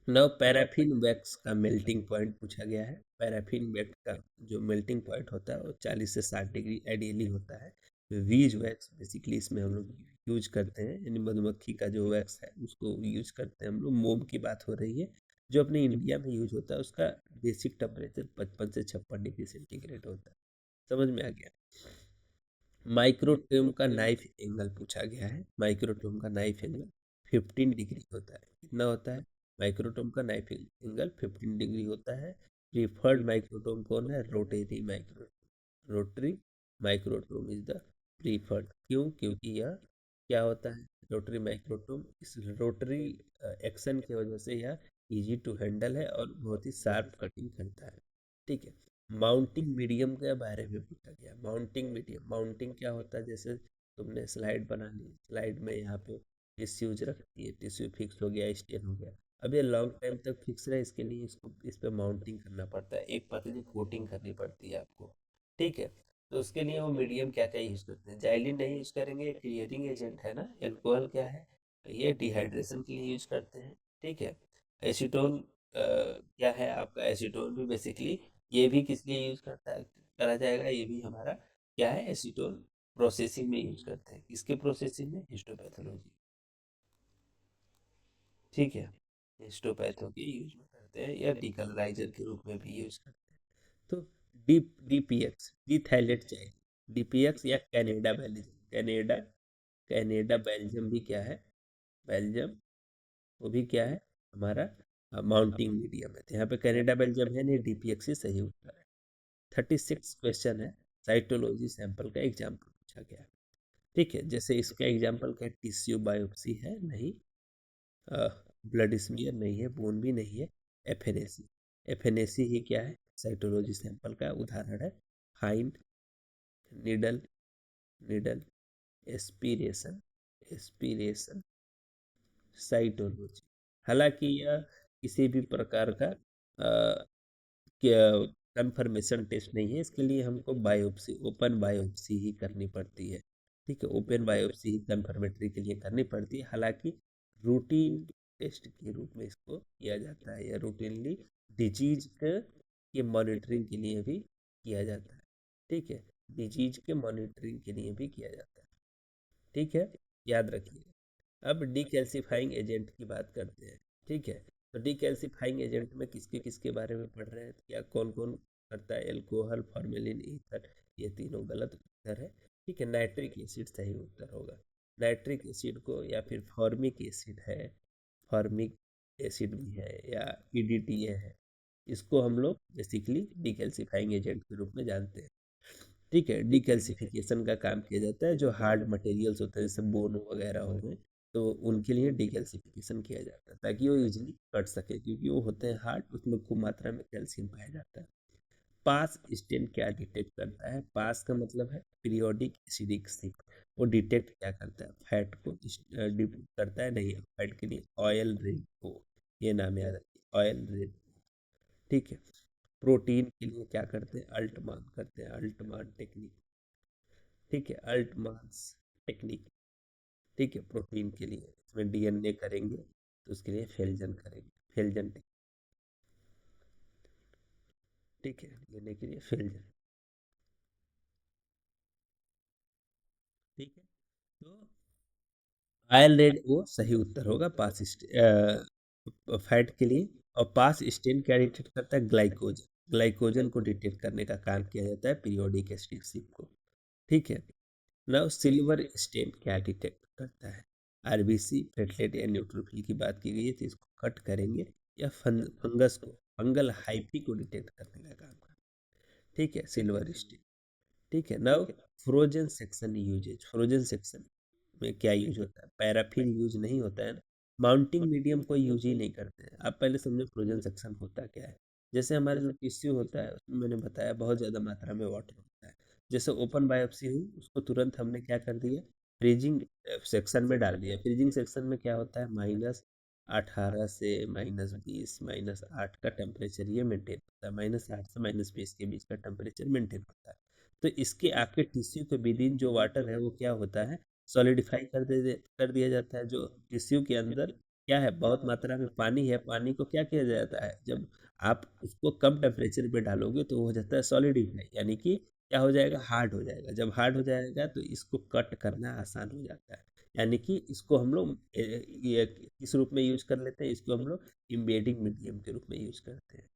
नव पैराफिन वैक्स का मेल्टिंग पॉइंट पूछा गया है। पैराफिन वैक्स का जो मेल्टिंग पॉइंट होता है वो 40 से 60 डिग्री आइडियली होता है। वीज वैक्स बेसिकली इसमें हम लोग यूज करते हैं, यानी मधुमक्खी का जो वैक्स है उसको यूज करते हैं हम लोग। मोम की बात हो रही है, जो अपने इंडिया में यूज होता है उसका बेसिक टेम्परेचर 55 से 56 डिग्री सेंटीग्रेड होता है। समझ में आ गया? माइक्रोटोम का नाइफ एंगल पूछा गया है। माइक्रोटोम का नाइफ एंगल 15 डिग्री होता है। कितना होता है? माइक्रोटोम का नाइफ एंगल 15 डिग्री होता है। प्रीफर्ड माइक्रोटोम कौन है? Rotary micro, rotary microtome is the preferred. क्यों? क्योंकि यह क्या होता है, रोटरी माइक्रोटोम, इस रोटरी एक्शन की वजह से यह इजी टू हैंडल है और बहुत ही शार्प कटिंग करता है। ठीक है। माउंटिंग मीडियम के बारे में पूछा गया। माउंटिंग मीडियम, माउंटिंग क्या होता है, जैसे तुमने स्लाइड बना ली, स्लाइड में यहाँ पे टिश्यूज रख दिए, टिश्यू फिक्स हो गया, स्टेन हो गया। अब ये लॉन्ग टाइम तक फिक्स रहे, इसके लिए इसको इस पे माउंटिंग करना पड़ता है, एक पतली कोटिंग करनी पड़ती है आपको। ठीक है। तो उसके लिए वो मीडियम क्या क्या यूज करते हैं, जाइलिन नहीं यूज करेंगे, क्लियरिंग एजेंट है ना। एल्कोहल क्या है, ये डिहाइड्रेशन के लिए यूज करते हैं। ठीक है। एसीटोन क्या है आपका, एसीटोन भी बेसिकली ये भी किस लिए यूज करता है, करा जाएगा, ये भी हमारा क्या है, एसीटोन प्रोसेसिंग में यूज करते हैं। किसके प्रोसेसिंग में? हिस्टोपैथोलॉजी। ठीक है। हिस्टोपैथो के यूज में करते हैं, या डिकलराइजर के रूप में भी यूज करते हैं। तो डी डीपीएक्स, डीथाइलेट चाहिए। डीपीएक्स या Canada Belgium, Canada, Canada Belgium भी क्या है, बेल्जियम, वो भी क्या है हमारा माउंटिंग मीडियम है। तो यहाँ पे कनाडा बेल्जियम है नहीं, डीपीएक्स ही सही उत्तर है। 36 क्वेश्चन है। साइटोलॉजी सैंपल का एग्जाम्पल पूछा गया है। ठीक है। जैसे इसका एग्जाम्पल क्या है, टिश्यू बायोप्सी है नहीं, ब्लड स्मीयर नहीं है, बोन भी नहीं है, एफएनएसी, एफएनएसी ही क्या है, साइटोलॉजी सैंपल का उदाहरण है। Fine needle, needle aspiration, aspiration cytology. हालांकि यह किसी भी प्रकार का कंफर्मेशन टेस्ट नहीं है, इसके लिए हमको बायोप्सी, ओपन बायोप्सी ही करनी पड़ती है। ठीक है। ओपन बायोप्सी ही कंफर्मेटरी के लिए करनी पड़ती है। हालांकि रूटीन टेस्ट के रूप में इसको किया जाता है, या रूटीनली डिजीज के मॉनिटरिंग के लिए भी किया जाता है। ठीक है। डिजीज के मॉनिटरिंग के लिए भी किया जाता है। ठीक है। याद रखिए। अब डीकैल्सिफाइंग एजेंट की बात करते हैं। ठीक है। तो डीकैल्सिफाइंग एजेंट में किसके किसके बारे में पढ़ रहे हैं, क्या कौन कौन करता है? एल्कोहल, फॉर्मेलिन, ईथर, ये तीनों गलत उत्तर है। ठीक है। नाइट्रिक एसिड सही उत्तर होगा। नाइट्रिक एसिड को, या फिर फॉर्मिक एसिड है, फॉर्मिक एसिड भी है, या ईडीटीए है, इसको हम लोग बेसिकली डीकैल्सिफाइंग एजेंट के रूप में जानते हैं। ठीक है। डिकैल्सिफिकेशन का काम किया जाता है, जो हार्ड मटेरियल्स होते हैं जैसे बोन वगैरह हो गए, तो उनके लिए डिकैल्सिफिकेशन किया जाता है ताकि वो इजीली कट सके, क्योंकि वो होते हैं हार्ड, उसमें खूब मात्रा में कैल्शियम पाया जाता है। पास स्टेन क्या डिटेक्ट करता है? पास का मतलब है पीरियोडिक एसिडिक सिक। वो डिटेक्ट क्या करता है? फैट को डिटेक्ट करता है, नहीं, फैट के लिए ऑयल रेड को, ये नाम याद रखिए, ऑयल रेड। ठीक है। प्रोटीन के लिए क्या करते हैं? अल्टमान करते हैं, अल्टमान टेक्निक। ठीक है। अल्टमास टेक्निक। ठीक है। प्रोटीन के लिए इसमें डीएनए करेंगे, तो उसके लिए फेल्जन करेंगे, फेल्जन टेक्निक। ठीक है। डीएनए के लिए फेल्जन। ठीक है। तो आयल रेड वो सही उत्तर होगा, पास फैट के लिए। और पास स्टेन क्या डिटेक्ट करता है? ग्लाइकोजन, ग्लाइकोजन को डिटेक्ट करने का काम किया जाता है पीरियोडिक स्ट्रिप को। ठीक है। नाउ सिल्वर स्टेन क्या डिटेक्ट करता है? आरबीसी, प्लेटलेट या न्यूट्रोफिल की बात की गई है, तो इसको कट करेंगे। या फंगस को, फंगल हाइफी को डिटेक्ट करने का काम करता है। ठीक है, सिल्वर स्टेन। ठीक है। Now frozen section usages, frozen section में क्या यूज होता है? पैराफिन यूज नहीं होता है ना, माउंटिंग मीडियम कोई यूज ही नहीं करते हैं। आप पहले समझो फ्रोजन सेक्शन होता क्या है। जैसे हमारे जो टिश्यू होता है उसमें मैंने बताया बहुत ज़्यादा मात्रा में वाटर होता है। जैसे ओपन बायोप्सी हुई, उसको तुरंत हमने क्या कर दिया, फ्रीजिंग सेक्शन में डाल दिया। फ्रीजिंग सेक्शन में क्या होता है, -18 से -20 -8 का टेम्परेचर ये मेंटेन होता है। -8 से -20 के बीच का टेम्परेचर मेंटेन होता है। तो इसके आपके टिश्यू के विद इन जो वाटर है वो क्या होता है, सॉलिडिफाई कर दिया जाता है। जो टिश्यू के अंदर क्या है, बहुत मात्रा में पानी है, पानी को क्या किया जाता है, जब आप उसको कम टेम्परेचर पे डालोगे तो वो हो जाता है सॉलिडिफाई, यानी कि क्या हो जाएगा, हार्ड हो जाएगा। जब हार्ड हो जाएगा तो इसको कट करना आसान हो जाता है। यानी कि इसको हम लोग ये किस रूप में यूज कर लेते हैं, इसको हम लोग इम्बेडिंग मीडियम के रूप में यूज करते हैं।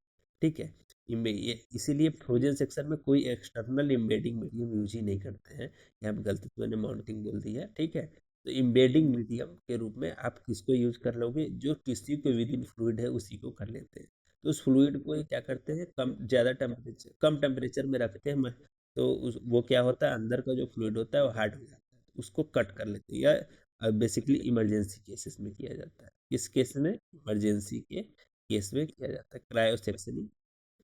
ठीक है। ये इसीलिए फ्रोजन सेक्शन में कोई एक्सटर्नल इम्बेडिंग मीडियम यूज ही नहीं करते हैं। यहाँ पे गलती से मैंने माउंटिंग बोल दी है। ठीक है। तो इम्बेडिंग मीडियम के रूप में आप किसको यूज कर लोगे, जो टिश्यू के विद इन फ्लूइड है उसी को कर लेते हैं। तो उस फ्लूइड को क्या करते हैं, ज़्यादा टेम्परेचर, कम टेम्परेचर में रखते हैं। तो वो क्या होता है, अंदर का जो फ्लूइड होता है वो हार्ड हो जाता है, तो उसको कट कर लेते हैं। या बेसिकली इमरजेंसी केसेस में किया जाता है। किस केस में? इमरजेंसी के केस में किया जाता है क्रायो सेक्शनिंग,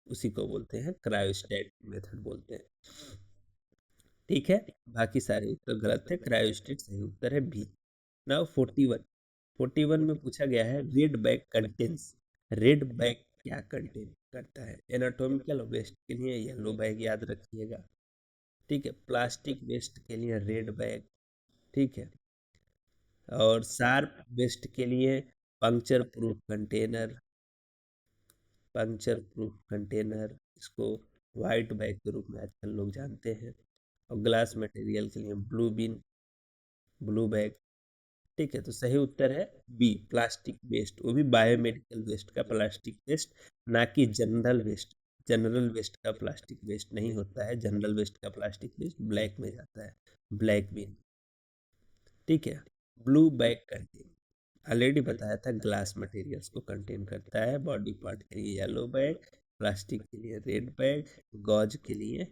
उसी को बोलते हैं क्रायोस्टेट मेथड बोलते हैं। ठीक है। बाकी सारे उत्तर गलत है, क्रायोस्टेट सही उत्तर है बी। नाउ 41 में पूछा गया है, red bag contains, red bag क्या कंटेन करता है? एनाटॉमिकल वेस्ट के लिए येलो बैग याद रखिएगा। ठीक है। प्लास्टिक वेस्ट के लिए रेड बैग। ठीक है। और शार्प वेस्ट के लिए puncture proof container, puncture proof container, इसको वाइट बैग के रूप में आजकल लोग जानते हैं। और ग्लास मटेरियल के लिए ब्लू बिन, ब्लू बैग। ठीक है। तो सही उत्तर है बी, प्लास्टिक वेस्ट, वो भी बायोमेडिकल वेस्ट का प्लास्टिक वेस्ट, ना कि जनरल वेस्ट। जनरल वेस्ट का प्लास्टिक वेस्ट नहीं होता है, जनरल वेस्ट का प्लास्टिक वेस्ट ब्लैक में जाता है, ब्लैक बिन। ठीक है। ब्लू बैग कंटेन, ऑलरेडी बताया था, ग्लास मटेरियल्स को कंटेन करता है। बॉडी पार्ट के लिए येलो बैग, प्लास्टिक के लिए रेड बैग, गॉज के लिए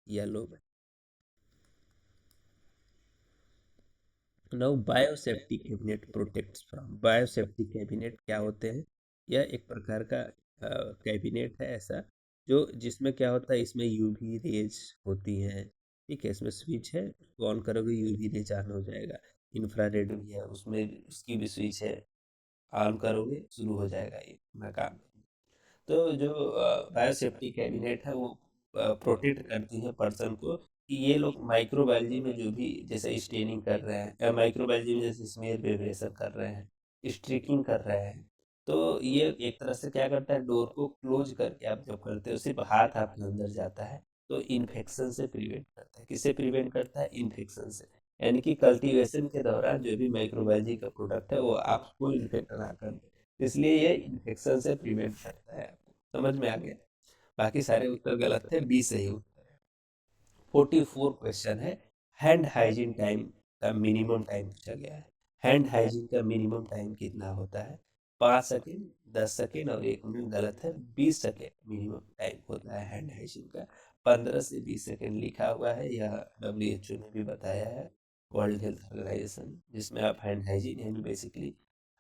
yellow bag. Now biosafety cabinet protects from, biosafety cabinet क्या होते हैं? यह एक प्रकार का कैबिनेट है ऐसा, जो जिसमें क्या होता है, इसमें यूवी रेज होती हैं। ठीक है। इसमें स्विच है, उसको ऑन करोगे यूवी रेज ऑन हो जाएगा। इंफ्रारेड भी है उसमें, उसकी भी स्विच है, ऑन करोगे शुरू हो जाएगा ये अपना काम। तो जो बायोसेफ्टी कैबिनेट है वो प्रोटेक्ट करती है पर्सन को, कि ये लोग माइक्रोबायोलॉजी में जो भी जैसे स्टेनिंग कर रहे हैं, या माइक्रोबायोलॉजी में जैसे स्मेयर प्रिपरेशन कर रहे हैं, स्ट्रिकिंग कर रहे हैं, तो ये एक तरह से क्या करता है, डोर को क्लोज करके आप जब करते हो, सिर्फ हाथ आपके अंदर जाता है, तो इन्फेक्शन से प्रिवेंट करता है। किससे प्रिवेंट करता है? इन्फेक्शन से। यानी कि कल्टीवेशन के दौरान जो भी माइक्रोबायोलॉजी का प्रोडक्ट है वो आपको इन्फेक्ट ना कर दे, इसलिए ये इन्फेक्शन से प्रिवेंट करता है। समझ में आ गया? बाकी सारे उत्तर गलत थे, बी सही उत्तर है। 44 क्वेश्चन है, हैंड हाइजीन टाइम का मिनिमम टाइम पूछा गया है। हैंड हाइजीन का मिनिमम टाइम कितना होता है? 5 सेकेंड, 10 सेकेंड और 1 मिनट। गलत है, 20 सेकेंड मिनिमम टाइम होता है हैंड हाइजीन का। 15 से 20 सेकेंड लिखा हुआ है, यह WHO ने भी बताया है, वर्ल्ड हेल्थ ऑर्गेनाइजेशन, जिसमें आप हैंड हाइजीन यानी बेसिकली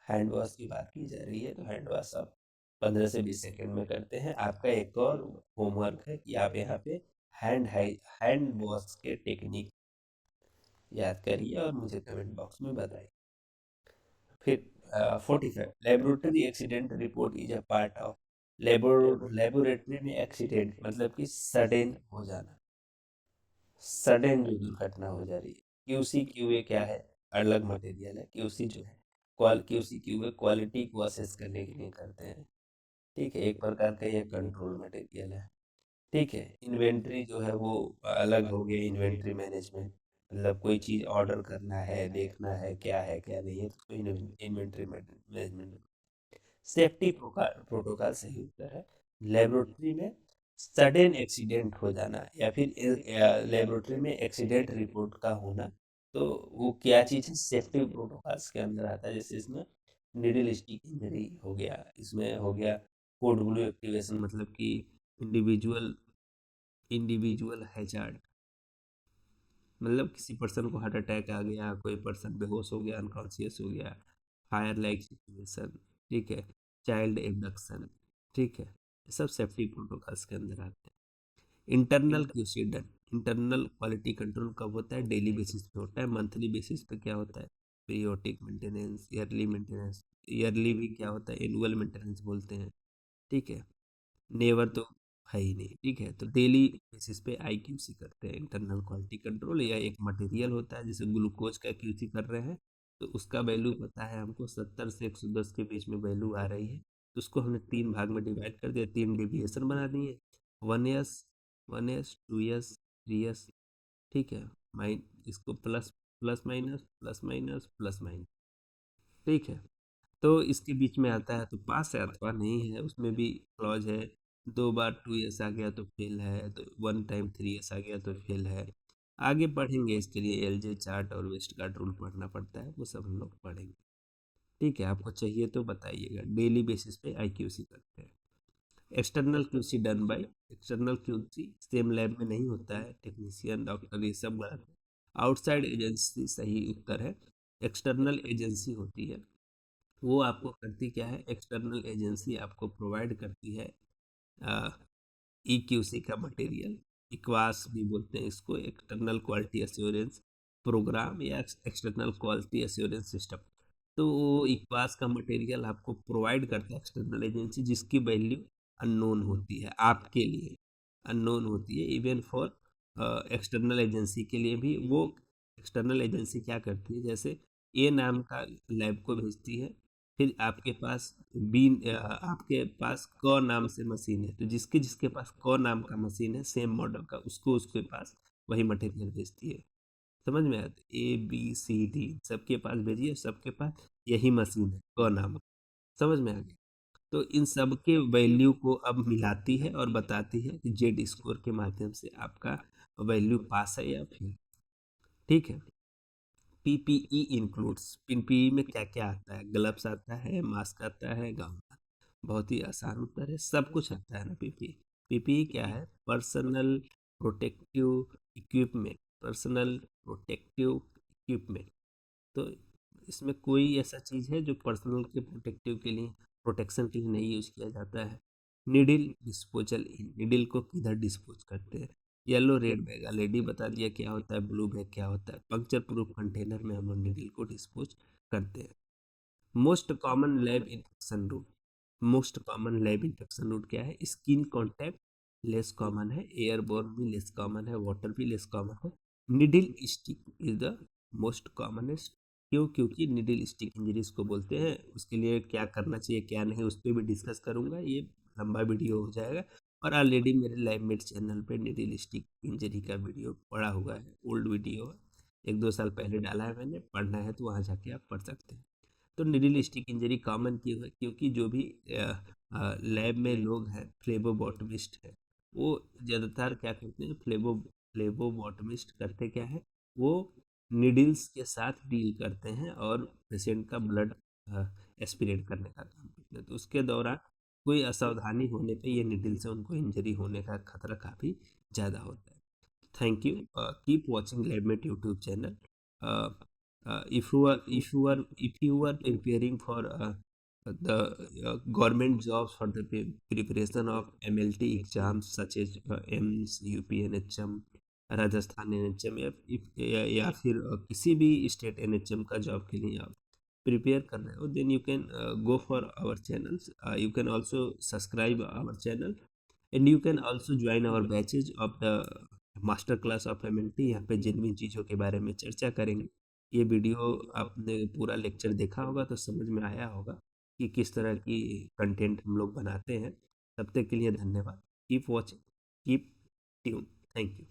हैंड वॉश की बात की जा रही है। तो हैंड वॉश आप 15 से 20 सेकेंड में करते हैं। आपका एक और होमवर्क है कि आप यहाँ पे हैंड वॉश के टेक्निक याद करिए और मुझे कमेंट बॉक्स में बताइए। फिर 45, laboratory accident report is a part of, laboratory में एक्सीडेंट मतलब कि सडन हो जाना, सडन जो दुर्घटना हो जा रही है। क्यूसी क्यूए क्या है? अलग मटेरियल है। क्यूसी जो है, क्यूसी क्यूए क्वालिटी को असेस करने के लिए करते हैं। ठीक है। एक प्रकार का ये कंट्रोल मटेरियल है। ठीक है। इन्वेंट्री जो है वो अलग हो गया, इन्वेंट्री मैनेजमेंट, मतलब कोई चीज़ ऑर्डर करना है, देखना है क्या नहीं है, तो इन्वेंट्री मैनेजमेंट। सेफ्टी प्रोटोकॉल सही उत्तर है। लेबोरेटरी में सडन एक्सीडेंट हो जाना या फिर लेबोरेटरी में एक्सीडेंट रिपोर्ट का होना, तो वो क्या चीज़ है, सेफ्टी प्रोटोकॉल्स के अंदर आता है। जैसे इसमें निडल स्टिक इंजरी हो गया, इसमें हो गया कोड ब्लू एक्टिवेशन, मतलब कि इंडिविजुअल इंडिविजुअल हैजार्ड, मतलब किसी पर्सन को हार्ट अटैक आ गया, कोई पर्सन बेहोश हो गया, अनकॉन्शियस हो गया, फायर लाइक सिचुएशन, ठीक है, चाइल्ड एबडक्शन, ठीक है, ये सब सेफ्टी प्रोटोकॉल्स के अंदर आते हैं। Internal QC done, internal quality control कब होता है, डेली बेसिस पे होता है। मंथली बेसिस पे क्या होता है, periodic maintenance, yearly maintenance, yearly भी क्या होता है, एनुअल मेंटेनेंस बोलते हैं, ठीक है। नेवर तो है ही नहीं, ठीक है। तो डेली बेसिस पे आईक्यूसी करते हैं इंटरनल क्वालिटी कंट्रोल, या एक मटेरियल होता है जैसे ग्लूकोज का क्यूसी कर रहे हैं, तो उसका वैल्यू पता है हमको 70 से 110 के बीच में वैल्यू आ रही है, तो उसको हमने 3 भाग में डिवाइड कर दिया, 3 डेविएशन बना दिए, 1S, 1S, 2S, 3S, ठीक है। माइन इसको plus plus minus plus minus plus minus, ठीक है। तो इसके बीच में आता है तो पास है अथवा नहीं है, उसमें भी क्लॉज है। 2 बार 2S आ गया तो फेल है, तो 1 टाइम 3S आ गया तो फेल है। आगे पढ़ेंगे, इसके लिए एलजे चार्ट और वेस्टगार्ड रूल पढ़ना पड़ता है, वो सब हम लोग पढ़ेंगे, ठीक है। आपको चाहिए तो बताइएगा। डेली बेसिस पे आईक्यूसी करते हैं। External QC done by, external QC same lab में नहीं होता है, टेक्नीशियन डॉक्टर ये सब गलत है। आउटसाइड एजेंसी सही उत्तर है। एक्सटर्नल एजेंसी होती है, वो आपको करती क्या है, एक्सटर्नल एजेंसी आपको प्रोवाइड करती है EQC का मटेरियल, इक्वास भी बोलते हैं इसको, एक्सटर्नल क्वालिटी एश्योरेंस प्रोग्राम या एक्सटर्नल क्वालिटी एश्योरेंस सिस्टम। तो वो इक्वास का मटेरियल आपको प्रोवाइड करता है एक्सटर्नल एजेंसी, जिसकी वैल्यू अननोन होती है, आपके लिए अननोन होती है, इवन फॉर एक्सटर्नल एजेंसी के लिए भी। वो एक्सटर्नल एजेंसी क्या करती है, जैसे ए नाम का लैब को भेजती है, फिर आपके पास क नाम से मशीन है, तो जिसके जिसके पास क नाम का मशीन है सेम मॉडल का, उसको उसके पास वही मटेरियल भेजती है। समझ में आता है, ABCD सबके पास भेजिए, सबके पास यही मशीन है क नाम, समझ में आ गया। तो इन सब के वैल्यू को अब मिलाती है और बताती है कि जेड स्कोर के माध्यम से आपका वैल्यू पास है या फेल, ठीक है। PPE इंक्लूड्स, PPE में क्या क्या आता है, ग्लव्स आता है, मास्क आता है, गाउन, बहुत ही आसान उत्तर है, सब कुछ आता है ना। PPE, PPE क्या है, personal protective equipment, personal protective equipment. तो इसमें कोई ऐसा चीज़ है जो पर्सनल के प्रोटेक्टिव के लिए, प्रोटेक्शन के लिए नहीं यूज किया जाता है। निडिल डिस्पोजल इन, निडिल को किधर डिस्पोज करते हैं, येलो रेड बैग ऑलरेडी बता दिया क्या होता है, ब्लू बैग क्या होता है। पंक्चर प्रूफ कंटेनर में हम लोग निडिल को डिस्पोज करते हैं। Most common lab infection route, most common lab infection route क्या है, स्किन कॉन्टैक्ट लेस कॉमन है, एयरबोर्न भी लेस कॉमन है, वाटर भी लेस कॉमन है। Needle stick is the most commonest, क्यों, क्योंकि निडिल स्टिक इंजरीज को बोलते हैं। उसके लिए क्या करना चाहिए क्या नहीं, उस पर भी डिस्कस करूंगा, ये लंबा वीडियो हो जाएगा। और ऑलरेडी मेरे लाइवमेट चैनल पे निडिल स्टिक इंजरी का वीडियो पड़ा हुआ है, ओल्ड वीडियो है, 1-2 साल पहले डाला है मैंने, पढ़ना है तो वहाँ जाके आप पढ़ सकते हैं। तो निडिल स्टिक इंजरी कॉमन क्यों है, क्योंकि जो भी लैब में लोग हैं फ्लेबोबॉटमिस्ट है, वो ज़्यादातर क्या करते हैं, फ्लेबोबॉटमिस्ट करते क्या है, वो निडल्स के साथ डील करते हैं और पेशेंट का ब्लड एस्पिरेट करने का काम करते हैं। तो उसके दौरान कोई असावधानी होने पे ये निडल से उनको इंजरी होने का खतरा काफ़ी ज़्यादा होता है। Thank you. Keep watching LabMate YouTube channel. Uh, if you are preparing for the government jobs for the preparation of MLT exams such as AIIMS, UP NHM, Rajasthan NHM, या फिर किसी भी स्टेट NHM का जॉब के लिए आप प्रिपेयर कर रहे हो, then you can go for our channels, you can also subscribe our channel, and you can also join our batches of the master class of MLT। यहाँ पे जिन चीज़ों के बारे में चर्चा करेंगे, ये वीडियो आपने पूरा लेक्चर देखा होगा तो समझ में आया होगा कि किस तरह की कंटेंट हम लोग बनाते हैं। तब तक के लिए धन्यवाद। Keep watching, keep tune, thank you.